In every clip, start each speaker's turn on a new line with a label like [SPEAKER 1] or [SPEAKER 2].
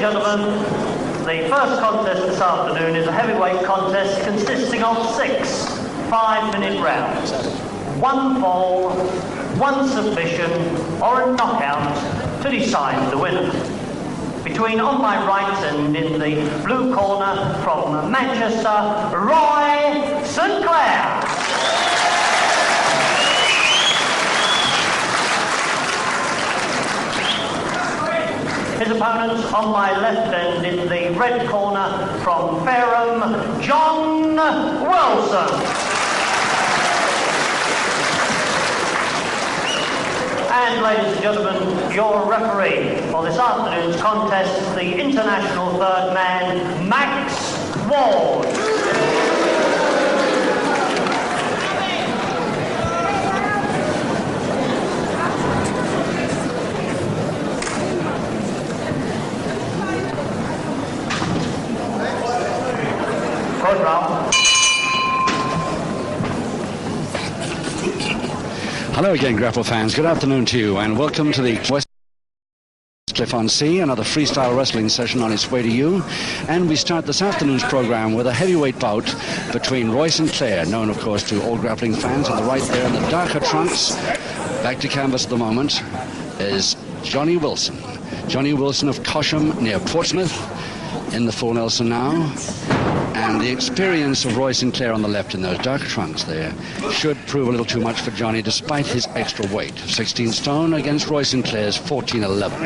[SPEAKER 1] gentlemen, the first contest this afternoon is a heavyweight contest consisting of 6 5-minute rounds. 1 fall, 1 submission, or a knockout to decide the winner. Between on my right and in the blue corner from Manchester, Roy St. Clair. His opponent on my left and in the red corner from Fareham, John Wilson. And ladies and gentlemen, your referee for this afternoon's contest, the international third man, Max Ward. Good round.
[SPEAKER 2] Hello again, grapple fans. Good afternoon to you, and welcome to the Westcliff-on-Sea, another freestyle wrestling session on its way to you. And we start this afternoon's program with a heavyweight bout between Roy St. Clair, known, of course, to all grappling fans. On the right there in the darker trunks, back to canvas at the moment, is Johnny Wilson. Johnny Wilson of Cosham, near Portsmouth, in the full Nelson now. And the experience of Roy St. Clair on the left in those dark trunks there should prove a little too much for Johnny, despite his extra weight. 16 stone against Roy St. Clair's 14-11.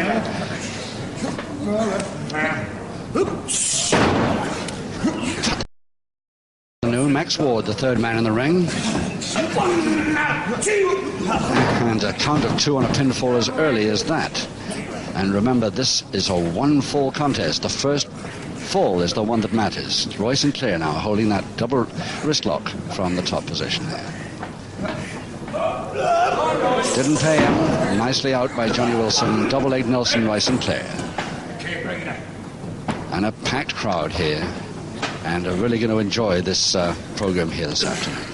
[SPEAKER 2] Max Ward, the third man in the ring. And a count of 2 on a pinfall as early as that. And remember, this is a 1-fall contest. The first fall is the one that matters. Roy St. Clair now holding that double wrist lock from the top position there. Didn't pay him. Nicely out by Johnny Wilson. Double-leg Nelson, Roy St. Clair. And a packed crowd here. And are really going to enjoy this program here this afternoon.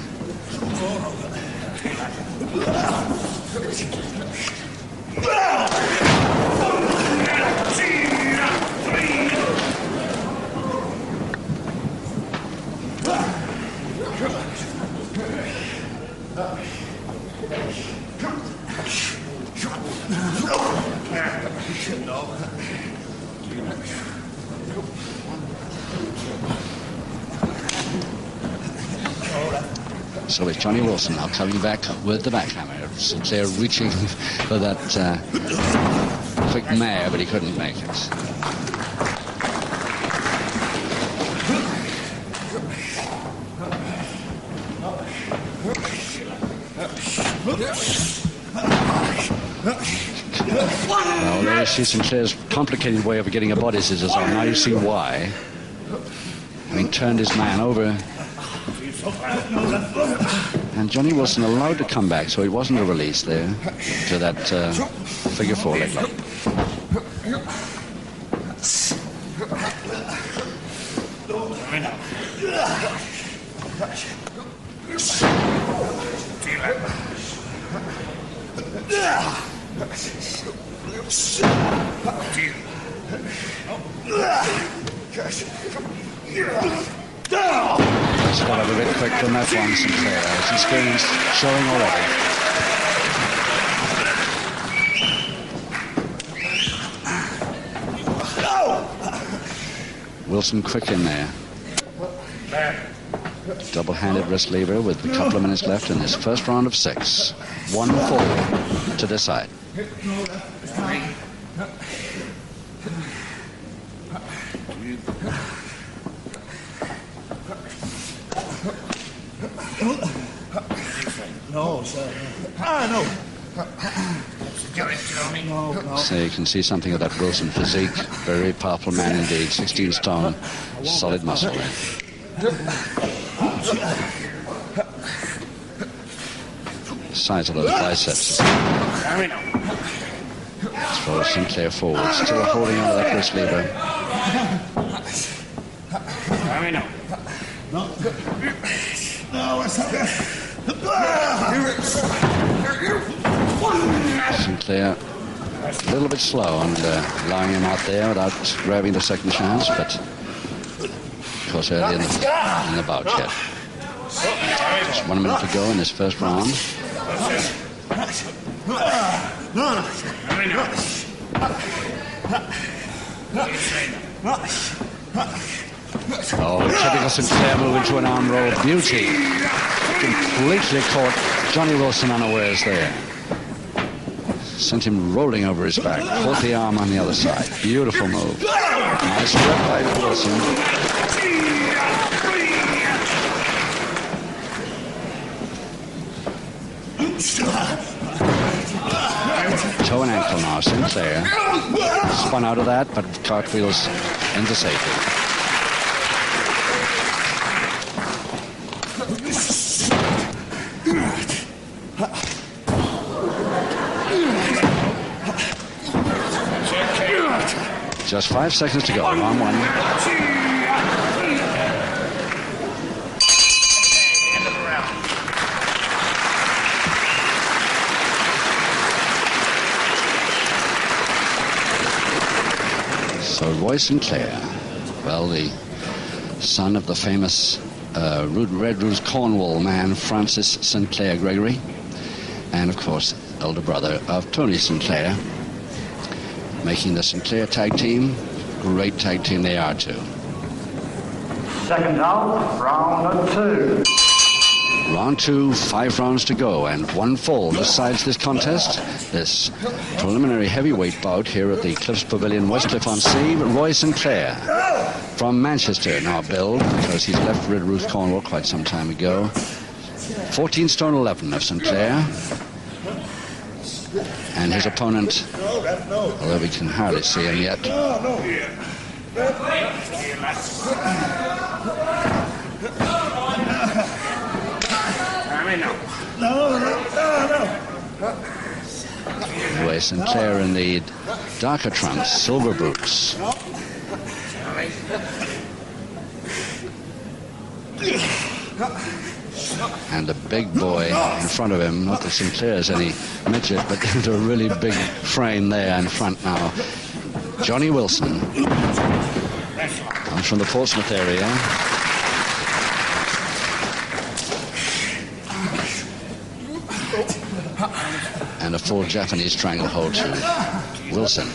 [SPEAKER 2] So it's Johnny Wilson now coming back with the backhammer. St. Clair reaching for that quick mare, but he couldn't make it. Well, there you see St. Clair's complicated way of getting a body scissors on. Now you see why. Having turned his man over. And Johnny Wilson allowed to come back, so it wasn't a release there to that figure 4 leg lock. He's got up a bit quick from that one, St. Clair. His experience showing already. Wilson quick in there. Double-handed wrist lever with a couple of minutes left in this first round of 6. 1 fall to decide.
[SPEAKER 3] No, sir. No.
[SPEAKER 2] So you can see something of that Wilson physique. Very powerful man indeed. 16 stone, solid muscle. Size of those biceps. Throw St. Clair forward, still holding on to that wrist lever. St. Clair A little bit slow and allowing him out there without grabbing the second chance, but of course early in the bout yet. Just 1 minute to go in this first round. Oh, typical Sinclair move into an arm roll. Beauty. Completely caught Johnny Wilson unawares there. Sent him rolling over his back. Caught the arm on the other side. Beautiful move. Nice grip by Wilson. Toe and ankle now, Sinclair. Spun out of that, but cartwheels into safety. Just 5 seconds to go. Round one. So Roy Sinclair, well, the son of the famous Red Ruse Cornwall man Francis Sinclair Gregory, and of course elder brother of Tony Sinclair, making the Sinclair tag team. Great tag team they are too.
[SPEAKER 1] Second out, round 2.
[SPEAKER 2] Round 2, 5 rounds to go, and 1 fall decides this contest. This preliminary heavyweight bout here at the Cliffs Pavilion, Westcliff-on-Sea. Roy Sinclair from Manchester now billed, because he's left Red Ruse Cornwall quite some time ago. 14 stone 11 of Sinclair. And his opponent, although we can hardly see him yet, Roy Sinclair in the darker trunks, silver boots. And a big boy in front of him. Not that Sinclair's any midget, but there's a really big frame there in front now. Johnny Wilson comes from the Portsmouth area. And a full Japanese triangle hold to Wilson.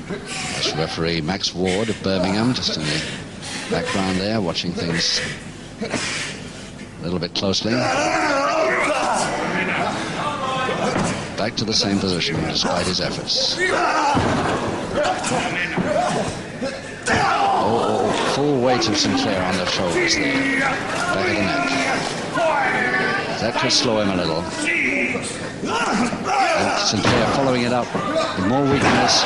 [SPEAKER 2] That's referee Max Ward of Birmingham, just in the background there, watching things a little bit closely. Back to the same position despite his efforts. Oh, full weight of Sinclair on the shoulders there. Back of the neck. That could slow him a little. And Sinclair following it up with more weakness.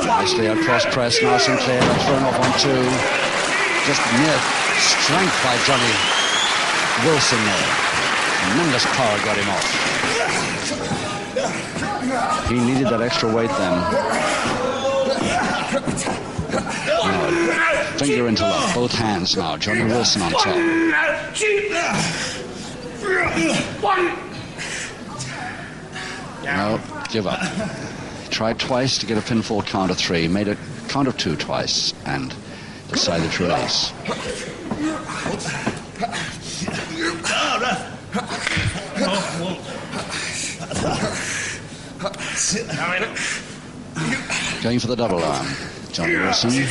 [SPEAKER 2] Nicely a cross press. Now Sinclair thrown off on 2. Just mere strength by Johnny Wilson there. Tremendous power got him off. He needed that extra weight then. Finger interlock, both hands now. Johnny Wilson on top. No, give up. Tried twice to get a pinfall count of 3, made a count of 2 twice, and decided to release. Going for the double arm. Johnny Wilson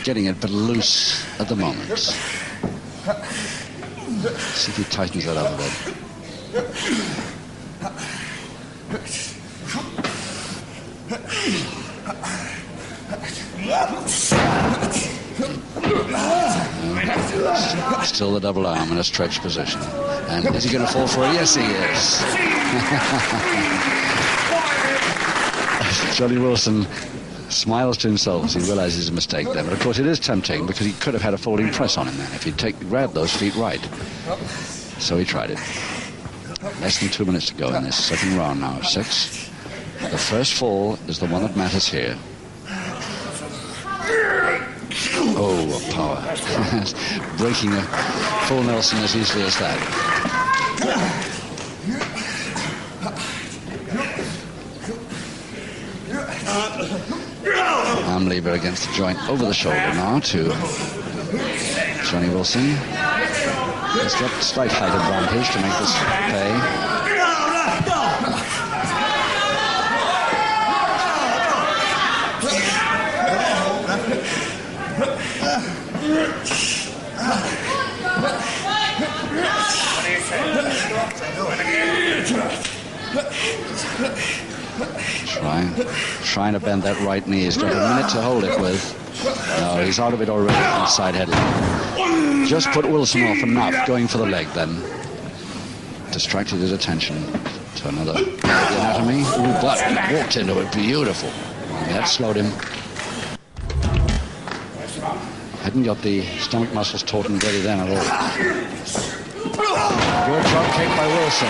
[SPEAKER 2] getting it, but loose at the moment. See if he tightens that up a bit. Still the double arm in a stretched position. And is he going to fall for it? Yes, he is. Johnny Wilson smiles to himself as he realizes his mistake there. But of course it is tempting, because he could have had a folding press on him then if he'd grabbed those feet right. So he tried it. Less than 2 minutes to go in this second round now of 6. The first fall is the one that matters here. Oh, what power. Breaking a full Nelson as easily as that. Arm lever against the joint over the shoulder now to Johnny Wilson. He's got slight height advantage to make this pay. Trying to bend that right knee. He's got a minute to hold it with. No, he's out of it already on the side headlock. Just put Wilson off enough, going for the leg then. Distracted his attention to another anatomy. Ooh, but walked into it, beautiful. And that slowed him. Hadn't got the stomach muscles taut and ready then at all. Good drop kick by Wilson.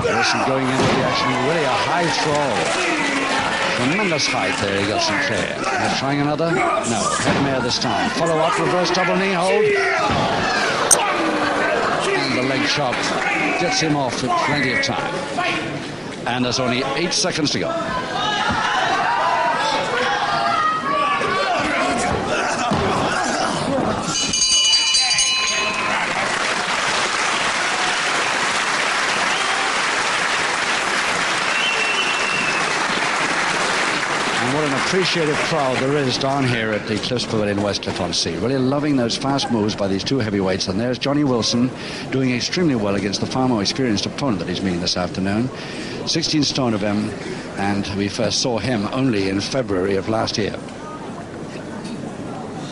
[SPEAKER 2] Wilson going into the action, really a high throw. Tremendous height there, he got Sinclair. Trying another? No, headmare this time. Follow up, reverse double knee hold. And the leg chop gets him off with plenty of time. And there's only 8 seconds to go. What an appreciative crowd there is down here at the Cliffs Pavilion, Westcliff-on-Sea. Really loving those fast moves by these two heavyweights. And there's Johnny Wilson doing extremely well against the far more experienced opponent that he's meeting this afternoon. 16 stone of him, and we first saw him only in February of last year.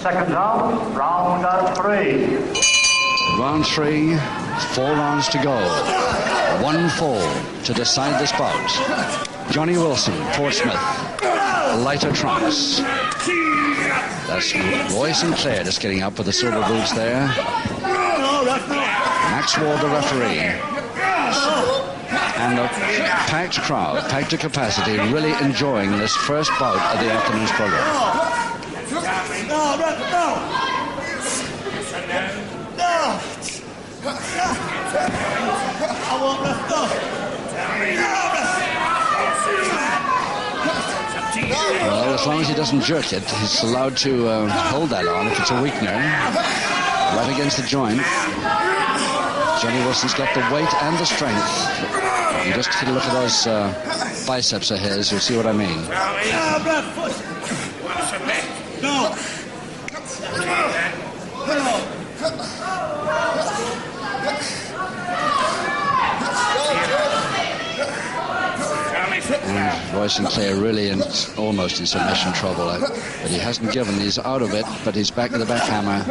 [SPEAKER 1] Second round, round 3.
[SPEAKER 2] Round 3, 4 rounds to go. 1 fall to decide this bout. Johnny Wilson, Portsmouth. Lighter trunks. That's Royce and Clair just getting up with the silver boots there. Max Ward, the referee. And a packed crowd, packed to capacity, really enjoying this first bout of the afternoon's program. Well, as long as he doesn't jerk it, he's allowed to hold that on if it's a weakener. Right against the joint. Johnny Wilson's got the weight and the strength. You just take a look at those biceps of his, you'll see what I mean. And Royce and Clair really almost in submission trouble. But he hasn't given. He's out of it, but he's back to the backhammer.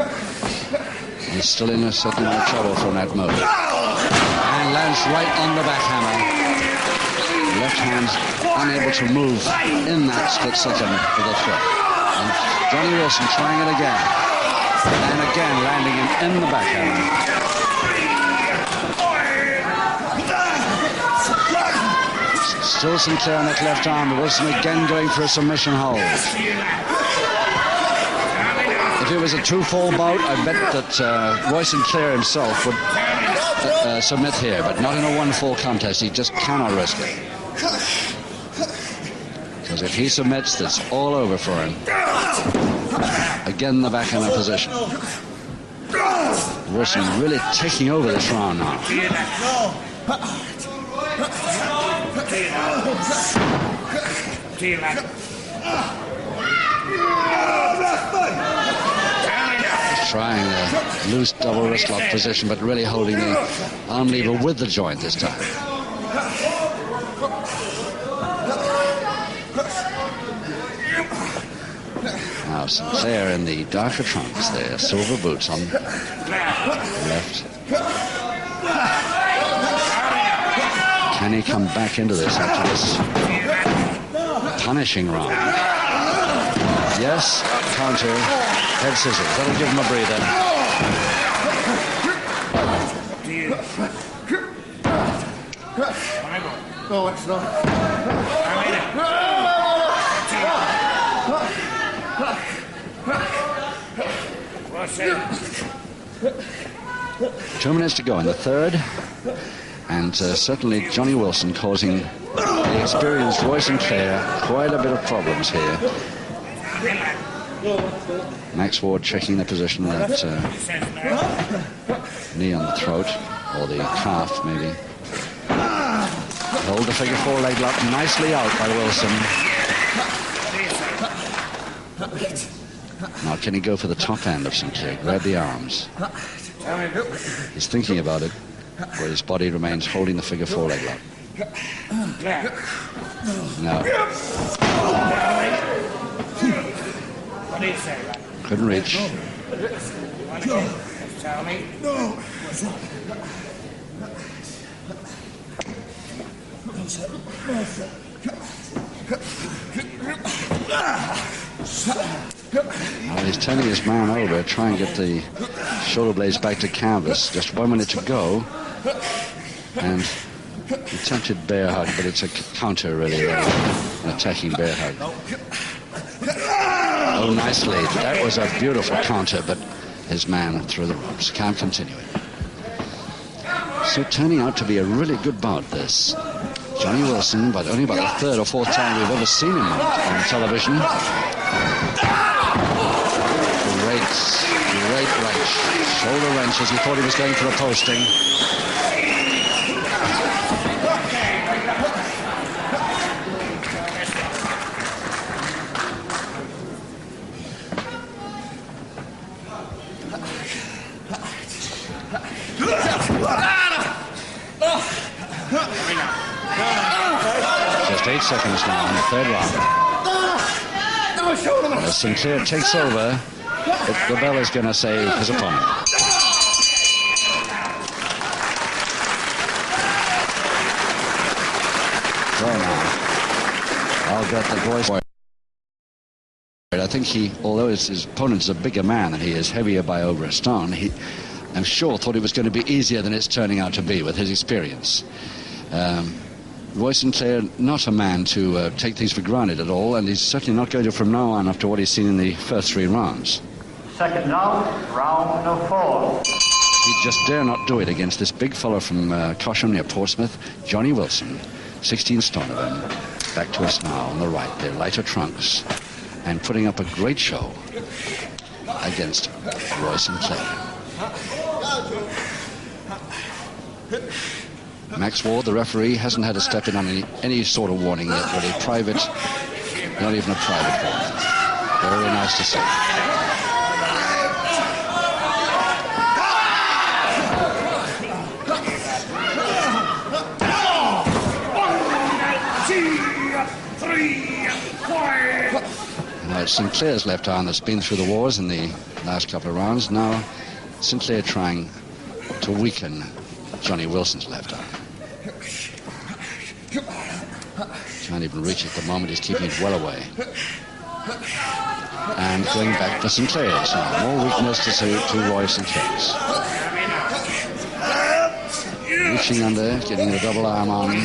[SPEAKER 2] He's still in a certain amount of trouble from that move. And lands right on the backhammer. Left hand unable to move in that split second for the throw. And Johnny Wilson trying it again. And again landing him in the backhammer. Still Sinclair on that left arm. Wilson again going for a submission hold. If it was a 2-fall bout, I bet that Royce and Clair himself would submit here, but not in a 1-fall contest. He just cannot risk it. Because if he submits, that's all over for him. Again, the backhammer position. Wilson really taking over this round now. Trying a loose double wrist lock position, but really holding the arm lever with the joint this time. Now Sinclair in the darker trunks there, silver boots on left. Can he come back into this after this punishing round? Yes, counter, head scissors. That'll give him a breather.
[SPEAKER 3] No, it's not. What's it?
[SPEAKER 2] 2 minutes to go in the third, and certainly Johnny Wilson causing the experienced Royce and Clair quite a bit of problems here. Max Ward checking the position of that knee on the throat, or the calf maybe. Hold the figure four leg lock nicely out by Wilson. Now can he go for the top end of Sinclair, grab the arms? He's thinking about it, where his body remains holding the figure four leg lock. No.
[SPEAKER 3] What do you say?
[SPEAKER 2] Couldn't reach.
[SPEAKER 3] Tell me. No.
[SPEAKER 2] Well, he's turning his man over, trying to get the shoulder blades back to canvas. Just 1 minute to go. And he attempted bear hug, but it's a counter, really, an attacking bear hug. Oh, nicely. That was a beautiful counter, but his man through the ropes. Can't continue it. So turning out to be a really good bout, this. Johnny Wilson, but only about the third or fourth time we've ever seen him on television. Great wrench. Shoulder wrench as he thought he was going for a posting. Just 8 seconds now in the third round. As Sinclair takes over, the bell is going to say his opponent. Well now, I'll get the voice. I think although his opponent is a bigger man and he is heavier by over a stone, I'm sure thought it was going to be easier than it's turning out to be with his experience. Royce and Clair, not a man to take things for granted at all, and he's certainly not going to from now on after what he's seen in the first 3 rounds.
[SPEAKER 1] Second round, round of 4.
[SPEAKER 2] He just dare not do it against this big fellow from Cosham near Portsmouth, Johnny Wilson, 16 stone of him. Back to us now on the right, their lighter trunks, and putting up a great show against Royce and Clair. Max Ward, the referee, hasn't had to step in on any sort of warning yet, really. Private, not even a private warning. Very nice to see. Now it's Sinclair's left arm that's been through the wars in the last couple of rounds. Now Sinclair trying to weaken Johnny Wilson's left arm. Can't even reach it at the moment. He's keeping it well away. And going back for Sinclair's now. More weakness to Royce Sinclair's. Reaching under, getting the double arm on.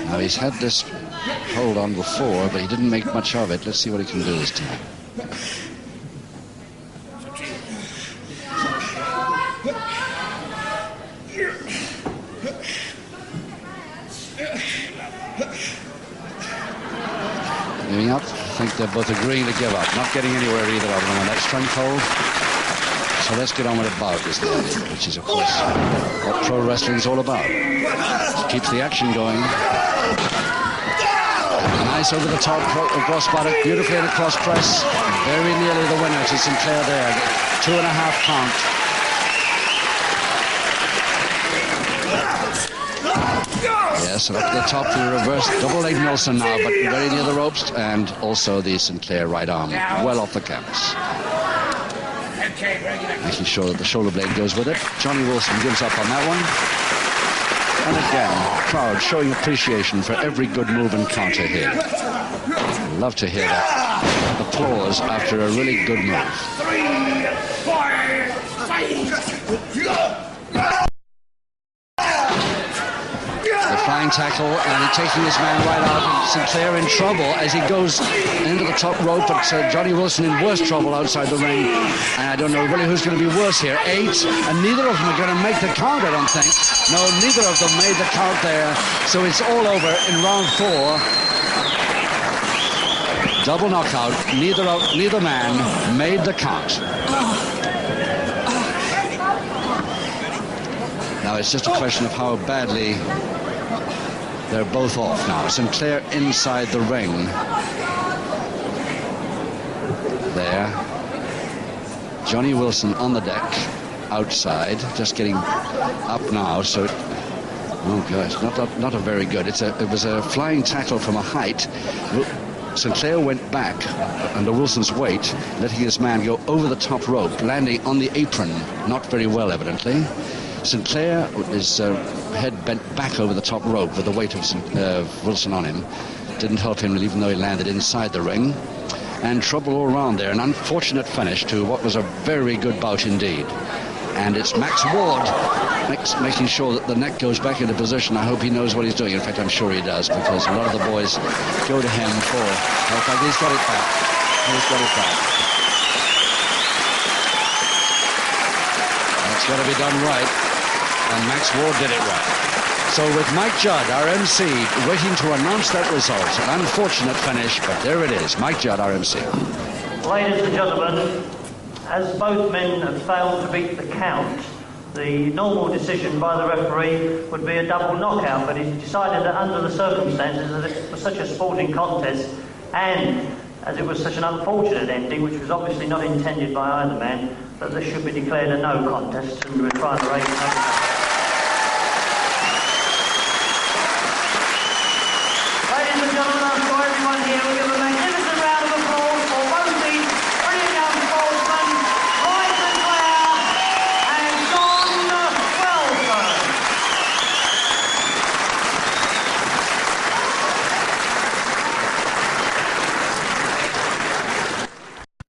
[SPEAKER 2] Now he's had this hold on before, but he didn't make much of it. Let's see what he can do this time. Giving up. I think they're both agreeing to give up. Not getting anywhere either of them on that strength hold. So let's get on with the bout, is the idea, which is, of course, what pro wrestling is all about. It keeps the action going. Nice over the top cross buttock, beautifully in a cross press. Very nearly the winner to Sinclair there. 2.5 count. Yes, and up to the top for the reverse double leg Nelson now, but very near the ropes, and also the Sinclair right arm well off the canvas. Making sure that the shoulder blade goes with it. Johnny Wilson gives up on that one. And again, crowd showing appreciation for every good move and counter here. Love to hear that applause after a really good move.
[SPEAKER 3] 3, 4, 5.
[SPEAKER 2] flying tackle, and he's taking his man right out. And Sinclair in trouble as he goes into the top rope, but Johnny Wilson in worse trouble outside the ring. And I don't know really who's going to be worse here. 8, and neither of them are going to make the count, I don't think. No, neither of them made the count there. So it's all over in round 4. Double knockout. Neither man made the count. Now it's just a question of how badly they're both off now. Sinclair inside the ring. There. Johnny Wilson on the deck, outside, just getting up now. So, oh gosh, not a very good. It was a flying tackle from a height. Sinclair went back under Wilson's weight, letting his man go over the top rope, landing on the apron. Not very well, evidently. Sinclair, his head bent back over the top rope with the weight of Wilson on him. Didn't help him, even though he landed inside the ring. And trouble all around there. An unfortunate finish to what was a very good bout indeed. And it's Max Ward making sure that the neck goes back into position. I hope he knows what he's doing. In fact, I'm sure he does, because a lot of the boys go to him for help. He's got it back. He's got it back. That's got to be done right. And Max Ward did it right. So with Mike Judd, our MC, waiting to announce that result. An unfortunate finish, but there it is. Mike Judd, our MC.
[SPEAKER 1] Ladies and gentlemen, as both men have failed to beat the count, the normal decision by the referee would be a double knockout, but he decided that under the circumstances, that it was such a sporting contest, and as it was such an unfortunate ending, which was obviously not intended by either man, that this should be declared a no contest, and we're trying to raise